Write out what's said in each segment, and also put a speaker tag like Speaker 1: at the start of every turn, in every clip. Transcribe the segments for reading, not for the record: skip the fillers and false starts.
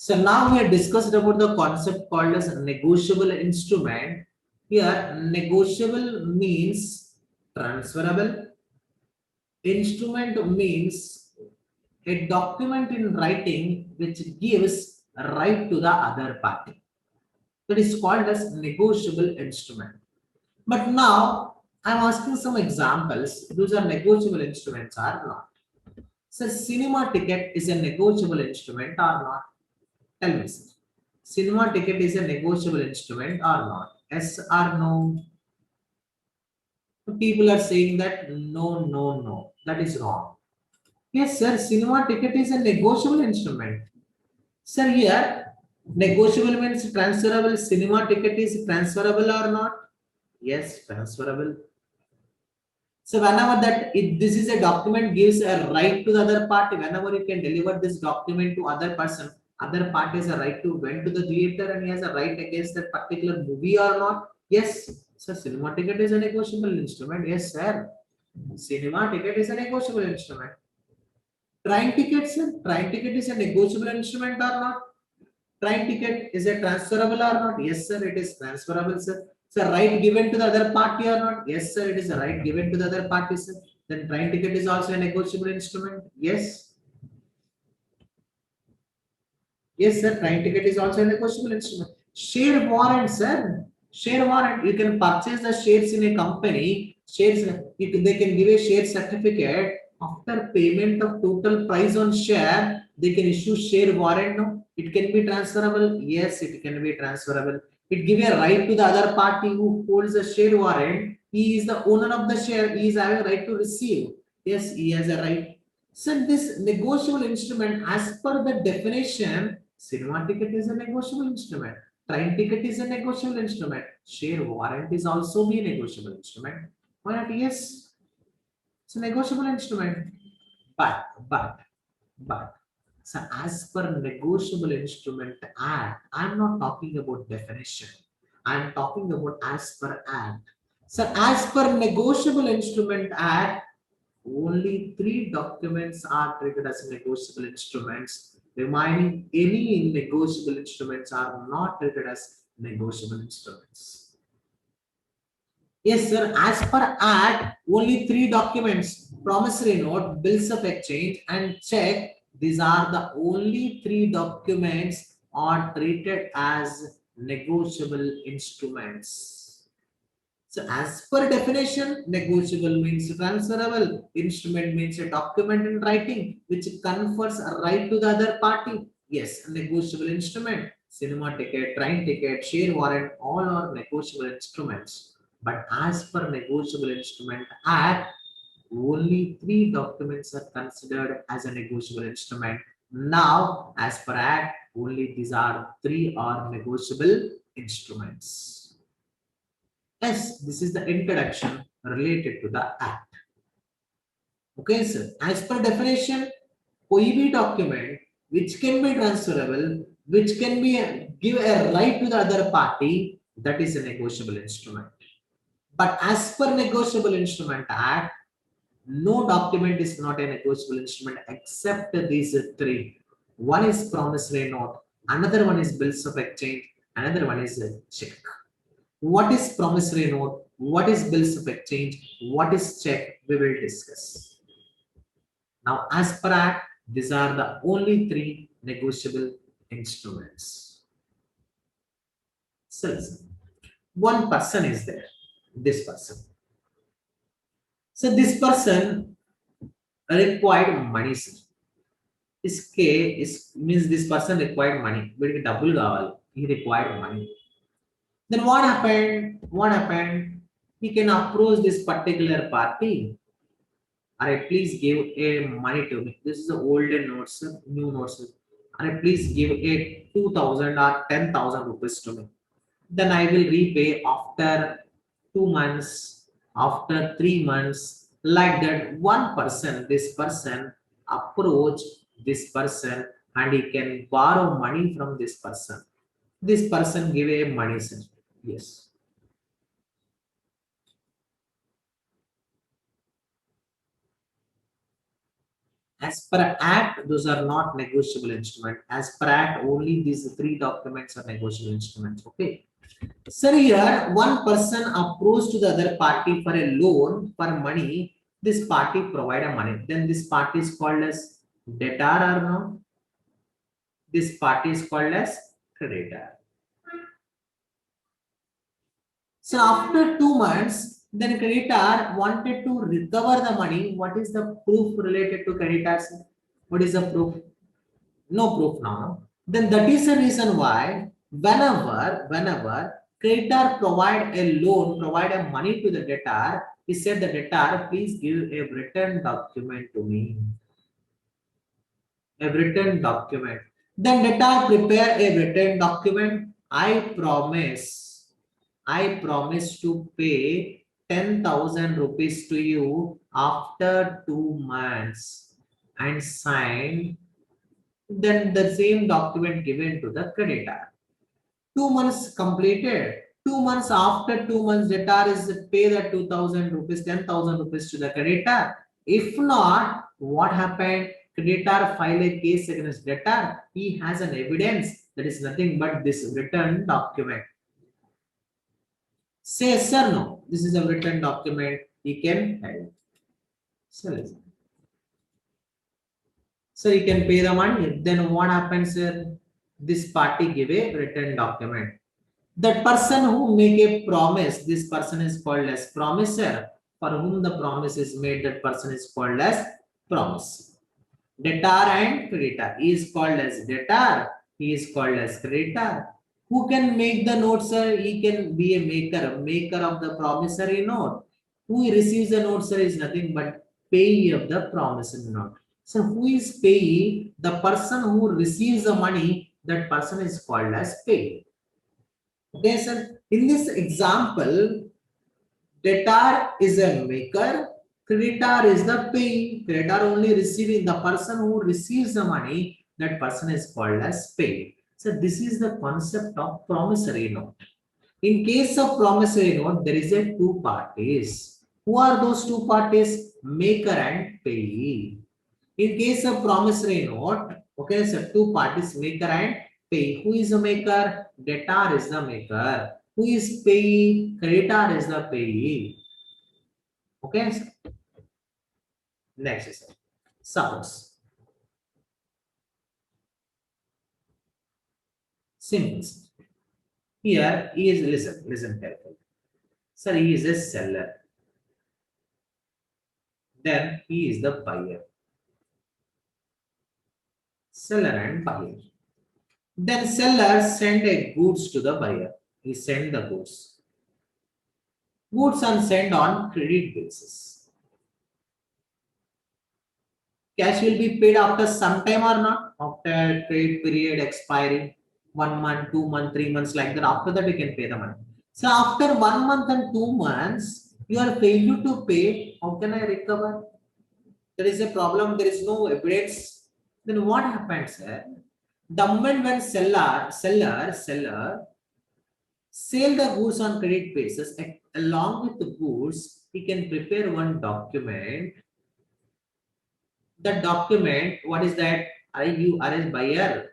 Speaker 1: So now we have discussed about the concept called as negotiable instrument. Here, negotiable means transferable. Instrument means a document in writing which gives a right to the other party. That is called as negotiable instrument. But now I'm asking some examples. Those are negotiable instruments or not. So cinema ticket is a negotiable instrument or not? Tell me, sir. Cinema ticket is a negotiable instrument or not? Yes or no? People are saying that no, no, no. That is wrong. Yes, sir. Cinema ticket is a negotiable instrument. Sir, here negotiable means transferable. Cinema ticket is transferable or not? Yes, transferable. So whenever this is a document gives a right to the other party, whenever you can deliver this document to other person, other party has a right to went to the theater and he has a right against that particular movie or not. Yes, so cinema ticket is a negotiable instrument. Yes, sir. Cinema ticket is a negotiable instrument. Train ticket, sir. Train ticket is a negotiable instrument or not? Train ticket is a transferable or not? Yes, sir. It is transferable, sir. Sir, right given to the other party or not? Yes, sir. It is a right given to the other party, sir. Then train ticket is also a negotiable instrument. Yes. Yes, sir. Train ticket is also a negotiable instrument. Share warrant, sir. Share warrant. You can purchase the shares in a company. Shares. They can give a share certificate after payment of total price on share. They can issue share warrant. No, it can be transferable. Yes, it can be transferable. It give a right to the other party who holds a share warrant. He is the owner of the share. He is having a right to receive. Yes, he has a right. So this negotiable instrument, as per the definition, cinema ticket is a negotiable instrument. Train ticket is a negotiable instrument. Share warrant is also be a negotiable instrument. Why not? Yes, it's a negotiable instrument. But, so as per negotiable instrument act, I'm not talking about definition. I'm talking about as per act. So as per negotiable instrument act, only three documents are treated as negotiable instruments. Remaining any negotiable instruments are not treated as negotiable instruments. Yes, sir. As per Act, only three documents: promissory note, bills of exchange, and check. These are the only three documents are treated as negotiable instruments. So as per definition, negotiable means transferable. Instrument means a document in writing which confers a right to the other party. Yes, a negotiable instrument. Cinema ticket, train ticket, share warrant, all are negotiable instruments. But as per negotiable instrument act, only three documents are considered as a negotiable instrument. Now, as per act, only these are three are negotiable instruments. Yes, this is the introduction related to the act. Okay, sir. As per definition, कोई भी document which can be transferable, which can be give a right to the other party, that is a negotiable instrument. But as per negotiable instrument act, no document is not a negotiable instrument except these three. One is promissory note, another one is bills of exchange, another one is a check. What is promissory note? What is bills of exchange? What is check? We will discuss. Now, as per Act, these are the only three negotiable instruments. So, one person is there. This person. So, this person required money. Means this person required money. But double gaval. He required money. Then what happened? What happened? He can approach this particular party. Alright, please give a money to me. This is the older notes, new notes. Alright, please give a 2,000 or 10,000 rupees to me. Then I will repay after 2 months, after 3 months. Like that, one person, this person approach this person and he can borrow money from this person. This person give a money, sir. Yes. As per Act, those are not negotiable instrument. As per Act, only these three documents are negotiable instruments. Okay. Sir, here one person approached to the other party for a loan for money. This party provided money. Then this party is called as debtor or no? This party is called as creditor. So after 2 months, then creditor wanted to recover the money. What is the proof related to creditors? What is the proof? No proof now. Then that is the reason why whenever creditor provide a loan, provide a money to the debtor, he said the debtor, please give a written document to me. A written document. Then debtor prepare a written document. I promise to pay 10,000 rupees to you after 2 months and sign. Then the same document given to the creditor. 2 months completed. 2 months after 2 months, debtor is pay the 2,000 rupees, 10,000 rupees to the creditor. If not, what happened? Creditor file a case against debtor. He has an evidence that is nothing but this written document. Say sir, no. This is a written document. He can help. So listen. So you can pay the money. Then what happens? This party give a written document. That person who make a promise, this person is called as promiser. For whom the promise is made, that person is called as promise. Debtor and creditor. He is called as debtor. He is called as creditor. Who can make the note, sir? He can be a maker of the promissory note. Who receives the note, sir, is nothing but payee of the promissory note. So who is payee? The person who receives the money, that person is called as payee. Okay, sir. In this example, debtor is a maker, creditor is the payee. Creditor only receiving, the person who receives the money, that person is called as payee. So this is the concept of promissory note. In case of promissory note, there is a two parties. Who are those two parties? Maker and payee. In case of promissory note, okay, so two parties, maker and payee. Who is the maker? Debtor is the maker. Who is payee? Creditor is the payee. Okay, so next is suppose. Simple. Here he is, listen carefully. Sir, he is a seller. Then he is the buyer. Seller and buyer. Then seller send a goods to the buyer. He send the goods. Goods are sent on credit basis. Cash will be paid after some time or not? After credit period expiring, 1 month, 2 months, 3 months, like that. After that, you can pay the money. So after 1 month and 2 months, you are failure to pay. How can I recover? There is a problem. There is no evidence. Then what happens? The moment when seller sell the goods on credit basis, along with the goods, he can prepare one document. The document, what is that? You are a buyer.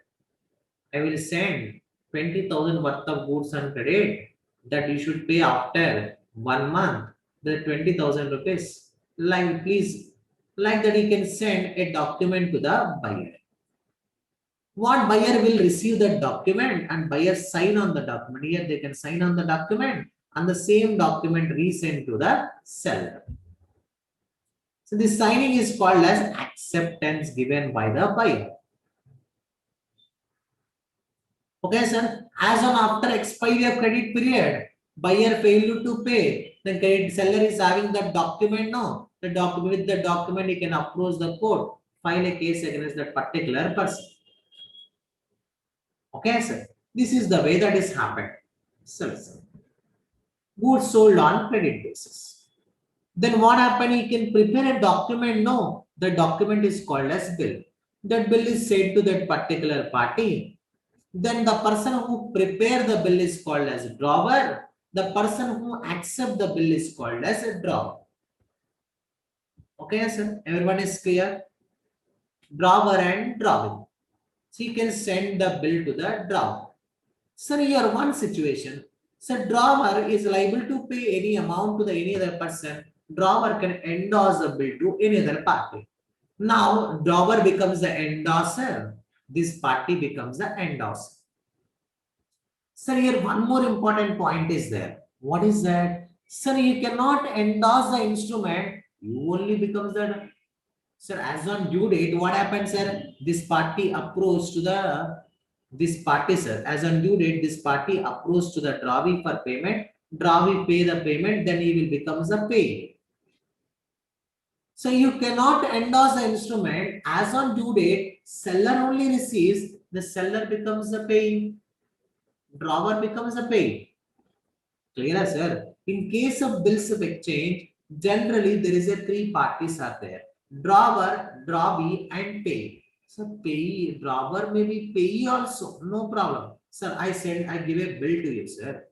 Speaker 1: I will send 20,000 worth of goods on credit that you should pay after 1 month. The 20,000 rupees. Like please, like that, he can send a document to the buyer. What buyer will receive the document and buyer sign on the document. Here they can sign on the document and the same document resend to the seller. So this signing is called as acceptance given by the buyer. Okay, sir. As on after expiry of credit period, buyer failure to pay, the credit seller is having the document. No, the document with the document he can approach the court, file a case against that particular person. Okay, sir. This is the way that is happened. So, goods sold on credit basis. Then what happened? He can prepare a document. No, the document is called as bill. That bill is sent to that particular party. Then the person who prepare the bill is called as a drawer. The person who accept the bill is called as a drawer. Okay, sir. Everyone is clear? drawer and drawing. So you can send the bill to the drawer. Sir, here one situation. Sir, drawer is liable to pay any amount to the any other person. Drawer can endorse the bill to any other party. Now, drawer becomes the endorser. This party becomes the endorser. Sir, here one more important point is there. What is that? Sir, you cannot endorse the instrument. You only becomes the sir, as on due date, what happens, sir? This party approach to the this party, sir. As on due date, this party approach to the drawee for payment. Drawee pay the payment, then he will becomes a pay. So you cannot endorse the instrument as on due date. Seller only receives. The seller becomes the pay. Drawer becomes a pay. Clear, sir? In case of bills of exchange, generally there is a three parties are there: drawer, drawee, and pay. So pay drawer may be payee also, no problem. Sir, I give a bill to you, sir.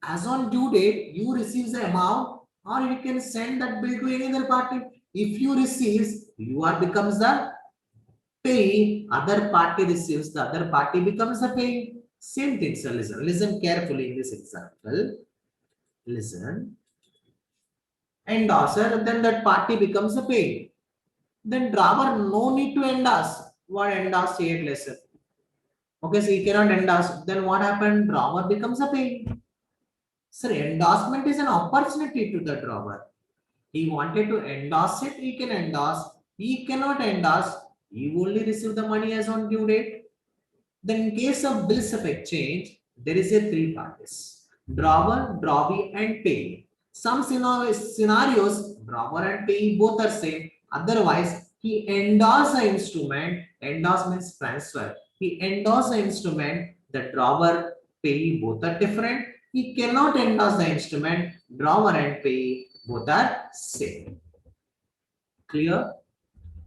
Speaker 1: As on due date, you receive the amount, or you can send that bill to any other party. If you receives, you are becomes the pay. Other party receives, the other party becomes the pay. Same thing, sir. Listen carefully in this example. Listen, endorser, then that party becomes a pay. Then drawer no need to endorse. What endorse yet lesser? Okay, so you cannot endorse. Then what happened? Drawer becomes a pay. Sir, endorsement is an opportunity to the drawer. He wanted to endorse it, he can endorse. He cannot endorse. He only receive the money as on due date. Then in case of bills of exchange, there is a three parties: drawer, drawee, and payee. Some scenarios, drawer and payee both are same. Otherwise, he endorse the instrument. Endorse means transfer. He endorse the instrument. The drawer, payee both are different. He cannot endorse the instrument. Drawer and payee both are same. Clear?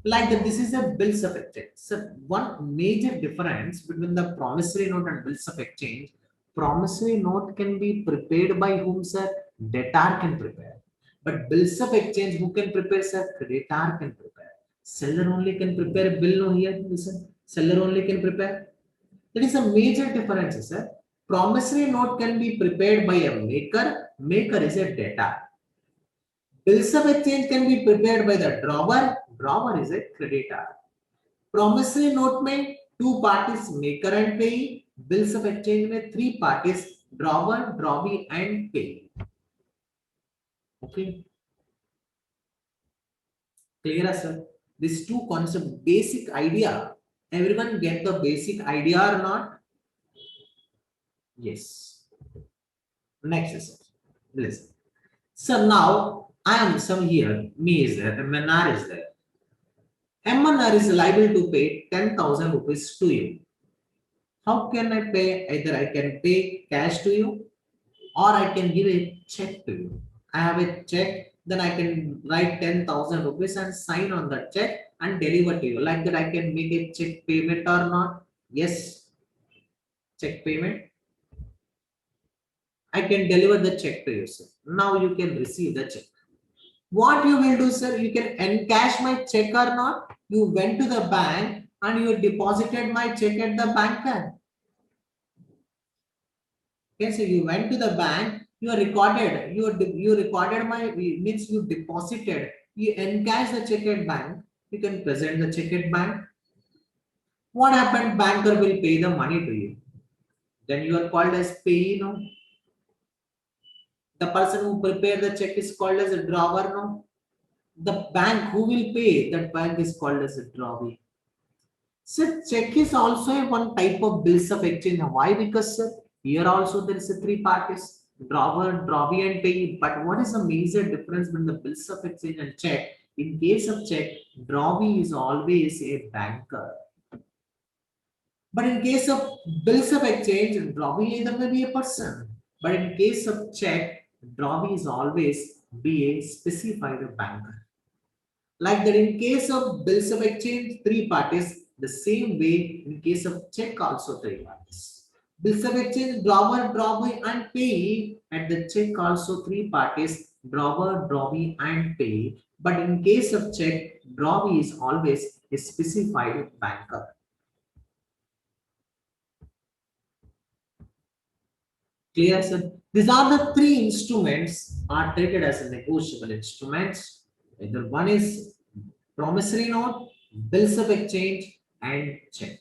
Speaker 1: Like that, this is a bills of exchange. So one major difference between the promissory note and bills of exchange: promissory note can be prepared by whom, sir? Debtor can prepare. But bills of exchange, who can prepare, sir? Creditor can prepare. Seller only can prepare bill. No, here listen, seller only can prepare. That is a major difference, sir. Promissory note can be prepared by a maker. Maker is a debtor. Bills of exchange can be prepared by the drawer. Drawer is a creditor. Promissory note में two parties, maker and payee. Bills of exchange में three parties, drawer, drawee, and payee. Okay, clear, sir? These two concepts, basic idea. Everyone get the basic idea or not? Yes. Next, sir. Listen. So now I am some here. Me is there. MNR is there. MNR is liable to pay 10,000 rupees to you. How can I pay? Either I can pay cash to you or I can give a check to you. I have a check, then I can write 10,000 rupees and sign on the check and deliver to you. Like that, I can make a check payment or not? Yes, check payment. I can deliver the check to you, sir. Now you can receive the check. What you will do, sir? You can encash my check or not? You went to the bank and you deposited my check at the bank. Okay, so you went to the bank, you are recorded, you recorded my means you deposited, you encash the check at bank, you can present the check at bank. What happened? Banker will pay the money to you. Then you are called as payee, no? The person who prepared the check is called as a drawer, no? The bank who will pay, that bank is called as a drawee. So check is also a one type of bills of exchange. Why? Because sir, here also there is a three parties: drawer, drawee, and payee. But what is the major difference between the bills of exchange and check? In case of check, drawee is always a banker. But in case of bills of exchange, drawee either may be a person. But in case of check, drawee is always be a specified banker. Like that, in case of bills of exchange, three parties. The same way, in case of check, also three parties. Bills of exchange, drawer, drawee, and payee. At the check, also three parties: drawer, drawee, and payee. But in case of check, drawee is always a specified banker. Clear, sir? These are the three instruments are treated as negotiable instruments. Either one is promissory note, bills of exchange, and check.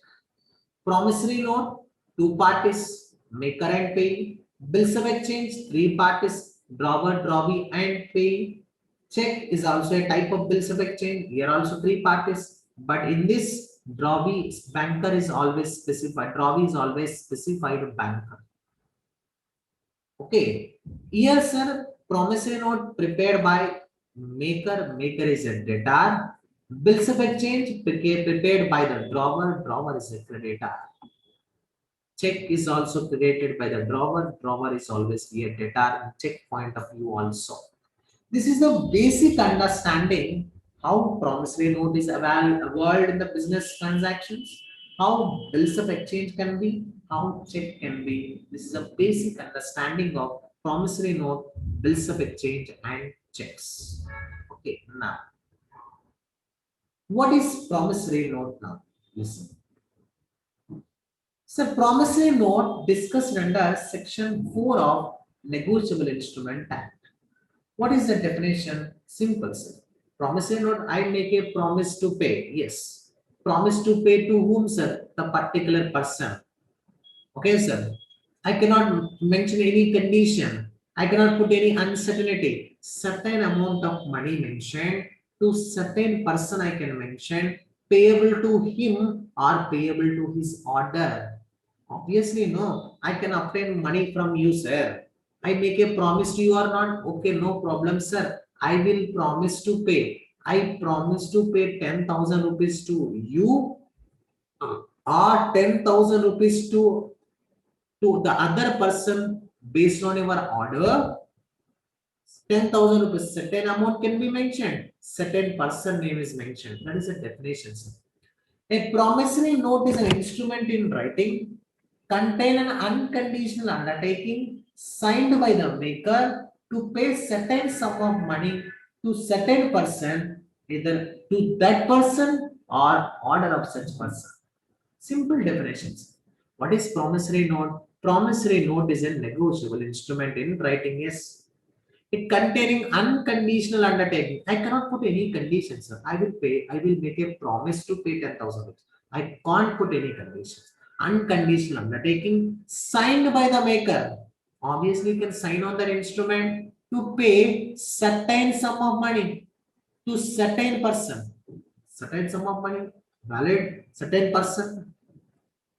Speaker 1: Promissory note, two parties, maker and payee. Bills of exchange, three parties, drawer, drawee, and payee. Check is also a type of bills of exchange. Here also three parties. But in this drawee, banker is always specified. Drawee is always specified banker. Okay. Here, sir, promissory note prepared by maker. Maker is a debtor. Bills of exchange prepared by the drawer. Drawer is a creditor. Check is also created by the drawer. Drawer is always be a debtor. Check point of view also. This is the basic understanding how promissory note is evolved in the business transactions, how bills of exchange can be, how check can be. This is a basic understanding of promissory note, bills of exchange, and checks. Okay, now what is promissory note now? Listen. So promissory note discussed under section 4 of Negotiable Instrument Act. What is the definition? Simple, sir. Promissory note, I make a promise to pay. Yes. Promise to pay to whom, sir? The particular person. Okay, sir. I cannot mention any condition. I cannot put any uncertainty. Certain amount of money mentioned to certain person I can mention payable to him or payable to his order. Obviously, no. I can obtain money from you, sir. I make a promise to you or not. Okay, no problem, sir. I will promise to pay. I promise to pay 10,000 rupees to you or 10,000 rupees to the other person based on your order. 10,000 rupees, certain amount can be mentioned, certain person name is mentioned. That is a definition, sir. A promissory note is an instrument in writing, contain an unconditional undertaking signed by the maker to pay certain sum of money to certain person, either to that person or order of such person. Simple definitions. What is promissory note? Promissory note is a negotiable instrument in writing. Yes, it containing unconditional undertaking. I cannot put any conditions, sir. I will pay, I will make a promise to pay 10,000 rupees. I can't put any conditions. Unconditional undertaking signed by the maker. Obviously, you can sign on that instrument to pay certain sum of money to certain person. Certain sum of money, valid, certain person,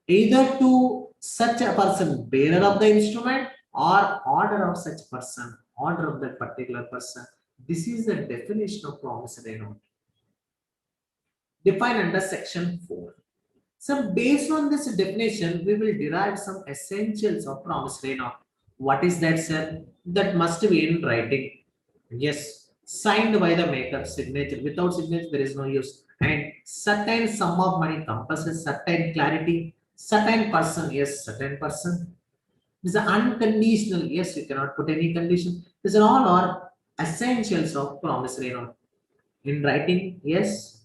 Speaker 1: either to such a person, bearer of the instrument, or order of such person, order of that particular person. This is the definition of promissory note defined under section 4. So based on this definition, we will derive some essentials of promissory note. What is that, sir? That must be in writing. Yes, signed by the maker, signature. Without signature, there is no use. And certain sum of money compulses certain clarity. Certain person, yes, certain person. This is unconditional. Yes, you cannot put any condition. These are all are essentials of promissory note. In writing, yes.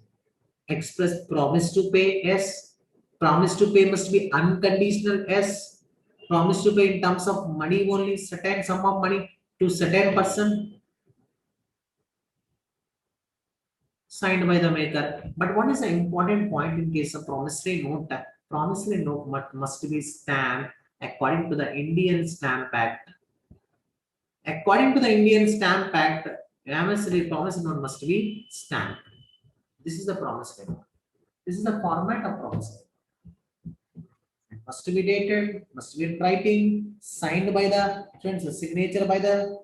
Speaker 1: Express promise to pay, yes. Promise to pay must be unconditional, yes. Promise to pay in terms of money only, certain sum of money to certain person signed by the maker. But what is the important point in case of promissory note? Promissory note must be stamped according to the Indian Stamp Act. According to the Indian Stamp Act, promissory note must be stamped. This is the promissory note. This is the format of promissory. It must be dated, must be in writing, signed by the friends, signature by the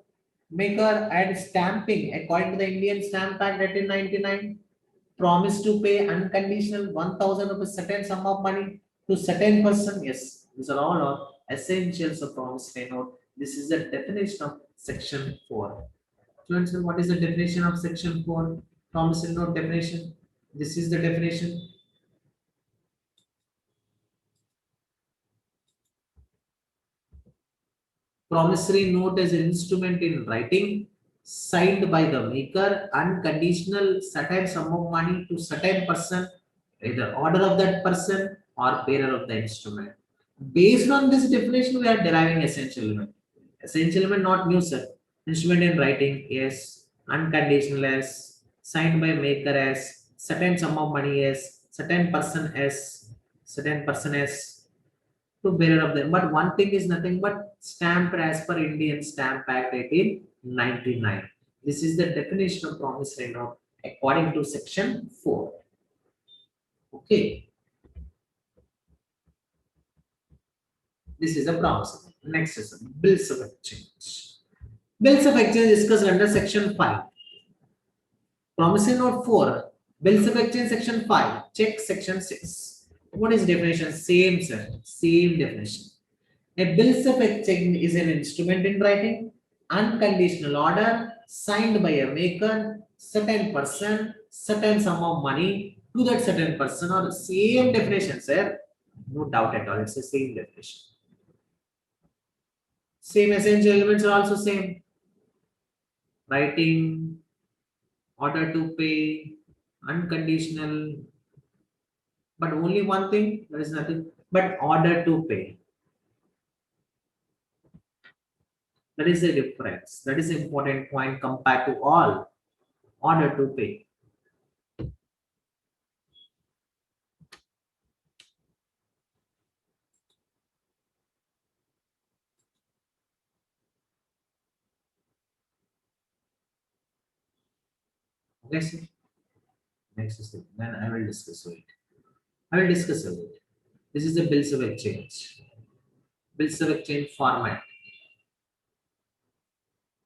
Speaker 1: maker, and stamping according to the Indian Stamp Act 1899. Promise to pay unconditional 1,000 rupees certain sum of money to certain person. Yes, these are all are essentials of promissory note. This is the definition of section 4. Students, what is the definition of section 4? Promissory note definition. This is the definition. Promissory note is an instrument in writing signed by the maker, unconditional certain sum of money to certain person either order of that person or bearer of the instrument. Based on this definition, we are deriving essential element. Essential element not new, sir. Instrument in writing, yes. Unconditional, yes. Signed by maker, yes. Certain sum of money, yes. Certain person, yes. Certain person, yes. To bearer of them. But one thing is nothing but stamped as per Indian Stamp Act 1899. This is the definition of promissory note according to section 4. Okay. This is a promise. Next is bills of exchange. Bills of exchange discussed under section 5. Promissory note 4. Bills of exchange section 5. Check section 6. What is definition? Same, sir. Same definition. A bills of exchange is an instrument in writing, unconditional order signed by a maker, certain person, certain sum of money to that certain person, or same definition, sir. No doubt at all. It's the same definition. Same essential elements are also same. Writing, order to pay, unconditional, but only one thing, there is nothing but order to pay. That is the difference. That is the important point compared to all order to pay. Okay, sir. Next is then I will discuss it. I will discuss it. This is the bills of exchange. Bills of exchange format.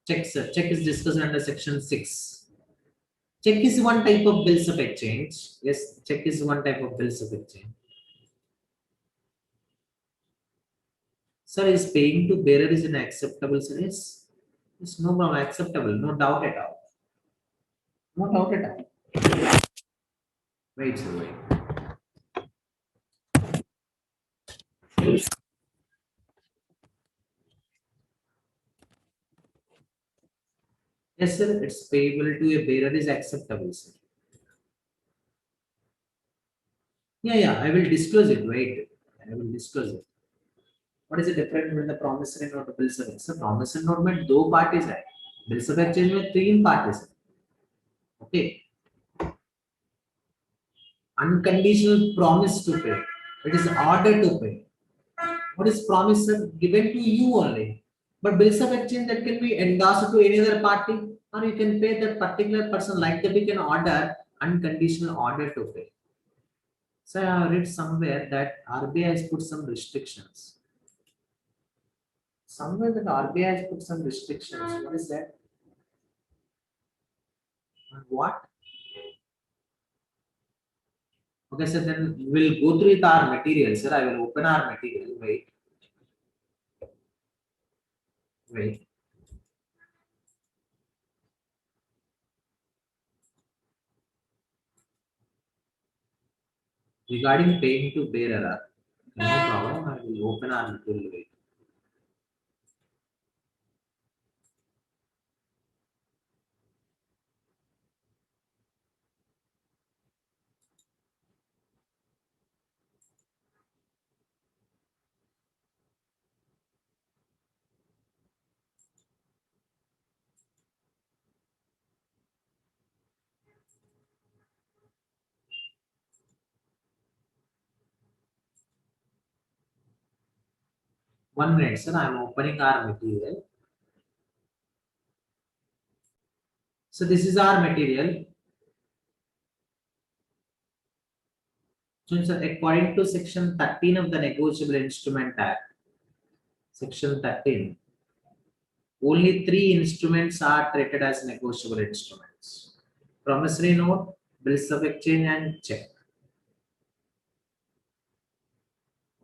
Speaker 1: Check, sir. Check is discussed under section 6. Check is one type of bills of exchange. Yes, check is one type of bills of exchange. Sir, is paying to bearer is an acceptable service? It's no problem, acceptable, no doubt at all. No doubt at all. Wait, sir, wait. Yes, sir, it's payable to a bearer is acceptable, sir. Yeah, I will disclose it, wait. I will disclose it. What is the difference between the promissory note and bills of exchange? Promissory note में दो parties है. Bills of exchange में तीन parties है. Okay. Unconditional promise to pay. It is order to pay. What is promise, sir? Given to you only. But bills of exchange that can be endorsed to any other party, or you can pay that particular person like that we can order unconditional order to pay. So I read somewhere that RBI has put some restrictions. Somewhere that RBI has put some restrictions. What is that? And what? Okay, so then we'll go through with our material, sir. I will open our material. Wait. Regarding paying to bearer, no problem. I will open our material. Wait. One minute, sir. I am opening our material. So this is our material. So, sir, according to section 13 of the Negotiable Instrument Act, section 13, only three instruments are treated as negotiable instruments: promissory note, bills of exchange, and check.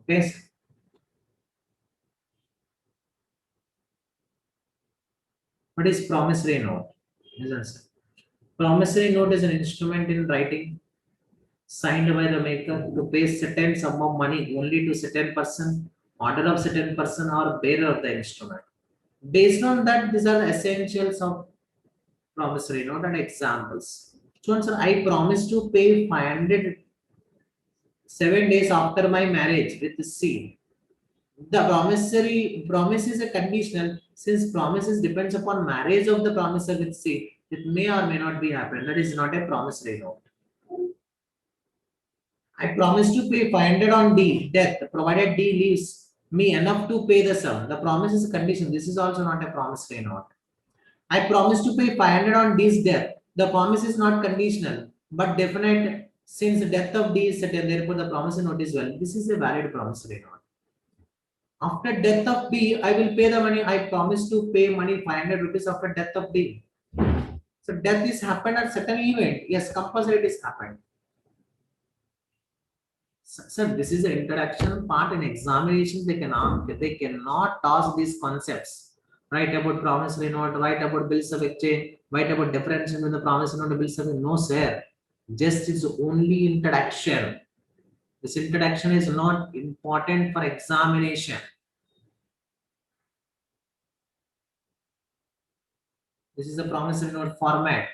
Speaker 1: Okay, sir? What is promissory note? Listen, sir. Promissory note is an instrument in writing signed by the maker to pay certain sum of money only to certain person, order of certain person, or bearer of the instrument. Based on that, these are the essentials of promissory note and examples. So, sir, I promise to pay 500. 7 days after my marriage with C. The promissory promise is a conditional. Since promises depends upon marriage of the promisor with C, it may or may not be happen. That is not a promissory note. I promise to pay 500 on D, death, provided D leaves me enough to pay the sum. The promise is a condition. This is also not a promissory note. I promise to pay 500 on D's death. The promise is not conditional, but definite since the death of D is certain, therefore the promissory note is valid. This is a valid promissory note. After death of D, I will pay the money. I promise to pay money 500 rupees after death of D. So death is happened at certain event. Yes, compulsory it is happened. Sir, this is the introduction part in examinations. They cannot toss these concepts. Write about promissory note, write about bills of exchange, write about differentiation with the promissory note and bills of exchange. No, sir. Just is only introduction. This introduction is not important for examination. This is the promissory note format.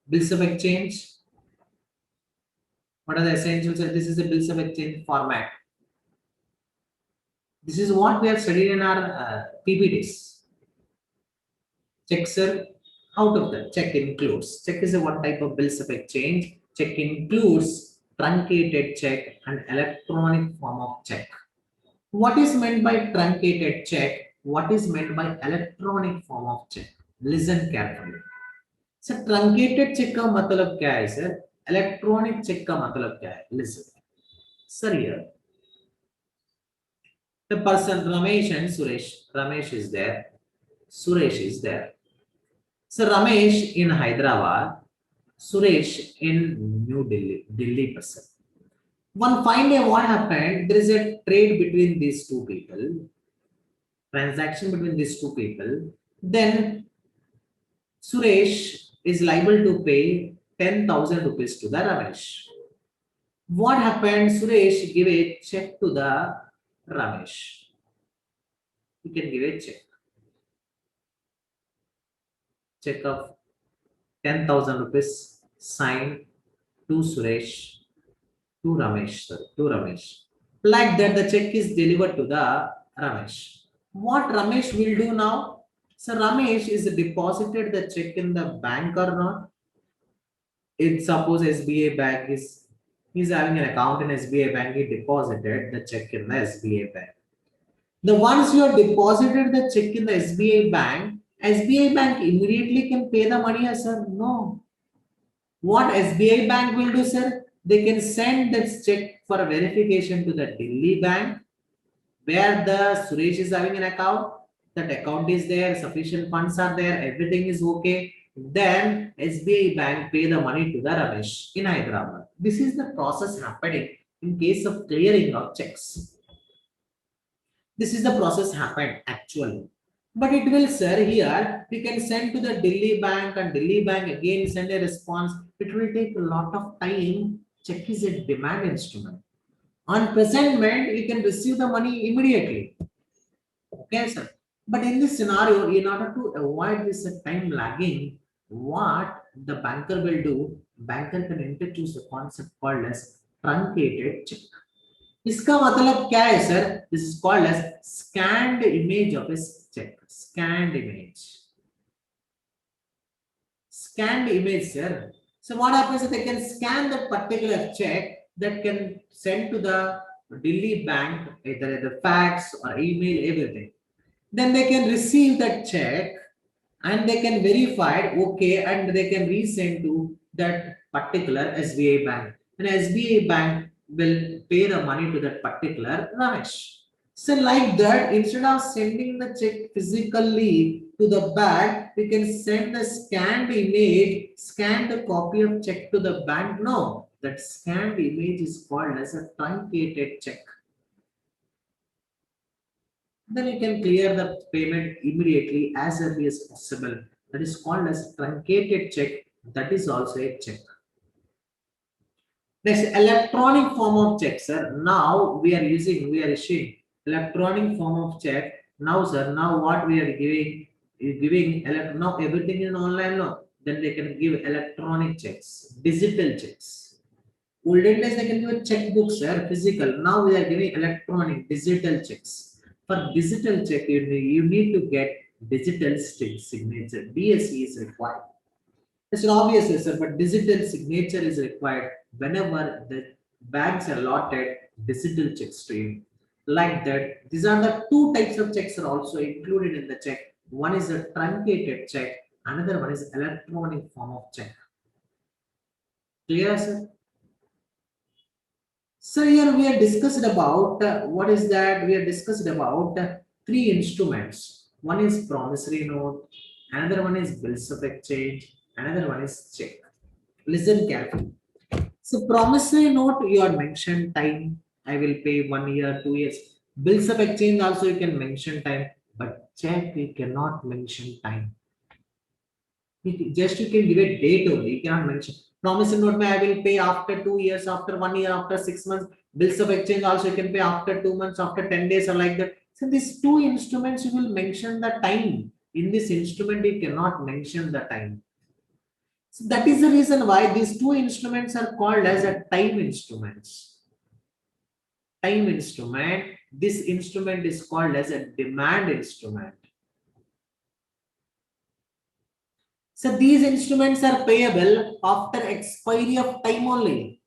Speaker 1: Bills of exchange. What are the essentials? This is the bills of exchange format. This is what we have studied in our PPTs. Check, sir. Out of the check includes. Check is a one type of bills of exchange. Check includes truncated check and electronic form of check. What is meant by truncated check? What is meant by electronic form of check? Listen carefully. So truncated check का मतलब क्या है sir? Electronic check का मतलब क्या है? Listen. Sir, here the person Ramesh and Suresh. Ramesh is there. Suresh is there. So Ramesh in Hyderabad, Suresh in New Delhi, Delhi person. One fine day, what happened? There is a trade between these two people, transaction between these two people. Then Suresh is liable to pay 10,000 rupees to the Ramesh. What happened? Suresh give a check to the Ramesh. You can give a check of 10,000 rupees signed to Suresh to Ramesh, sorry, to Ramesh. Like that, the check is delivered to the Ramesh. What Ramesh will do now? So Ramesh is deposited the check in the bank or not? If suppose SBA bank he's having an account in SBA bank, he deposited the check in the SBA bank. The once you have deposited the check in the SBA bank, SBA bank immediately can pay the money, sir? No. What SBI bank will do, sir? They can send that check for verification to the Delhi bank where the Suresh is having an account. That account is there, sufficient funds are there, everything is okay. Then SBI bank pay the money to the Ramesh in Hyderabad. This is the process happening in case of clearing of checks. This is the process happened actually. But it will, sir, here we can send to the Delhi bank and Delhi bank again send a response. It will take a lot of time. Check is a demand instrument. On presentment, you can receive the money immediately. Okay, sir. But in this scenario, in order to avoid this time lagging, what the banker will do, banker can introduce a concept called as truncated check. इसका मतलब क्या है sir? This is called as scanned image of a check. Scanned image. Scanned image, sir. So what happens is they can scan that particular check that can send to the Delhi bank, either the fax or email, everything. Then they can receive that check and they can verify it, okay, and they can resend to that particular SBI bank. And SBI bank will pay the money to that particular Ramesh. So like that, instead of sending the check physically to the bank, we can send the scanned image, scan the copy of check to the bank. No, that scanned image is called as a truncated check. Then you can clear the payment immediately as early as possible. That is called as truncated check. That is also a check. Next, electronic form of check, sir. Now we are issuing electronic form of check. Now, sir, now what we are giving now everything is online now. Then they can give electronic checks, digital checks. Olden days they can give a checkbook, sir, physical. Now we are giving electronic, digital checks. For digital check, you need to get digital signature. DSE is required. It's an obvious answer, but digital signature is required whenever the banks allotted digital check stream. Like that, these are the two types of checks are also included in the check. One is a truncated check, another one is electronic form of check. Clear, sir? So here we are discussed about what is that? We are discussed about three instruments. One is promissory note, another one is bills of exchange, another one is check. Listen carefully. So promissory note, you are mentioned time. I will pay 1 year, 2 years. Bills of exchange also you can mention time, but check you cannot mention time. Just you can give a date only. You cannot mention. Promissory note, I will pay after 2 years, after 1 year, after 6 months. Bills of exchange also you can pay after 2 months, after 10 days, or like that. So these two instruments you will mention the time. In this instrument, you cannot mention the time. So that is the reason why these two instruments are called as a time instruments. Time instrument. This instrument is called as a demand instrument. So these instruments are payable after expiry of time only.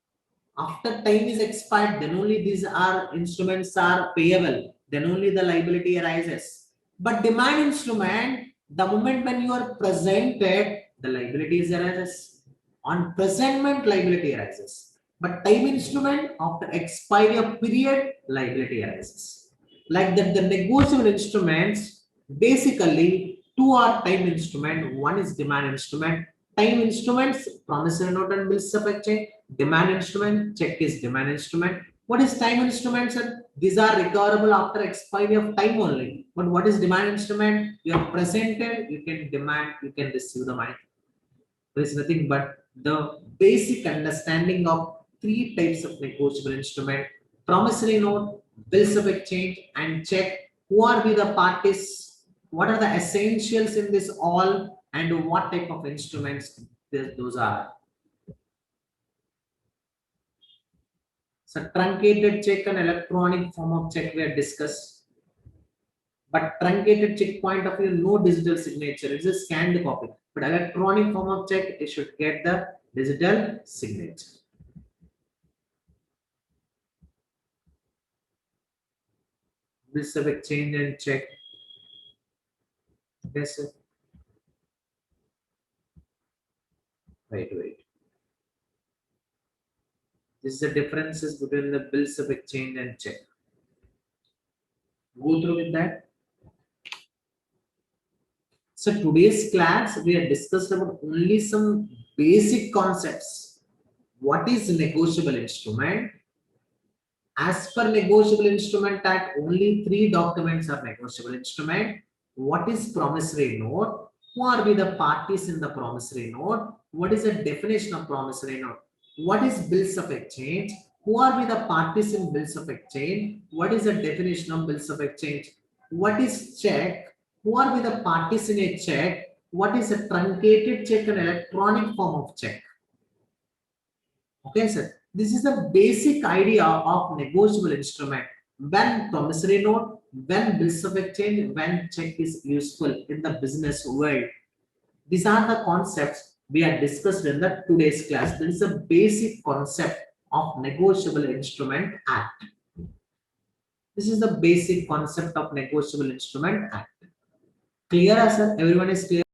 Speaker 1: After time is expired, then only these are instruments are payable. Then only the liability arises. But demand instrument, the moment when you are presented, the liability is arises. On presentment, liability arises. But time instrument, after expiry of period, liability arises. Like that, the negotiable instruments, basically two are time instrument. One is demand instrument. Time instruments, promissory note and bills of exchange. Demand instrument, check is demand instrument. What is time instrument, sir? These are recoverable after expiry of time only. But what is demand instrument? You are presented, you can demand, you can receive the money. There is nothing but the basic understanding of three types of negotiable instrument: promissory note, bills of exchange, and check. Who are the parties? What are the essentials in this all, and what type of instruments those are? So truncated check and electronic form of check we have discussed. But truncated check point of view, no digital signature. It's a scanned copy. But electronic form of check, it should get the digital signature. Bills of exchange and check. Yes, sir. Wait. This is the differences between the bills of exchange and check. Go through with that. So today's class we have discussed about only some basic concepts. What is negotiable instrument? As per Negotiable Instrument Act, only three documents are negotiable instrument. What is promissory note? Who are the parties in the promissory note? What is the definition of promissory note? What is bills of exchange? Who are the parties in bills of exchange? What is the definition of bills of exchange? What is check? Who are the parties in a check? What is a truncated check and electronic form of check? Okay, sir. This is the basic idea of negotiable instrument. When promissory note, when bills of exchange, when check is useful in the business world. These are the concepts we are discussed in the today's class. This is a basic concept of Negotiable Instrument Act. This is the basic concept of Negotiable Instrument Act. Clear, sir? Everyone is clear?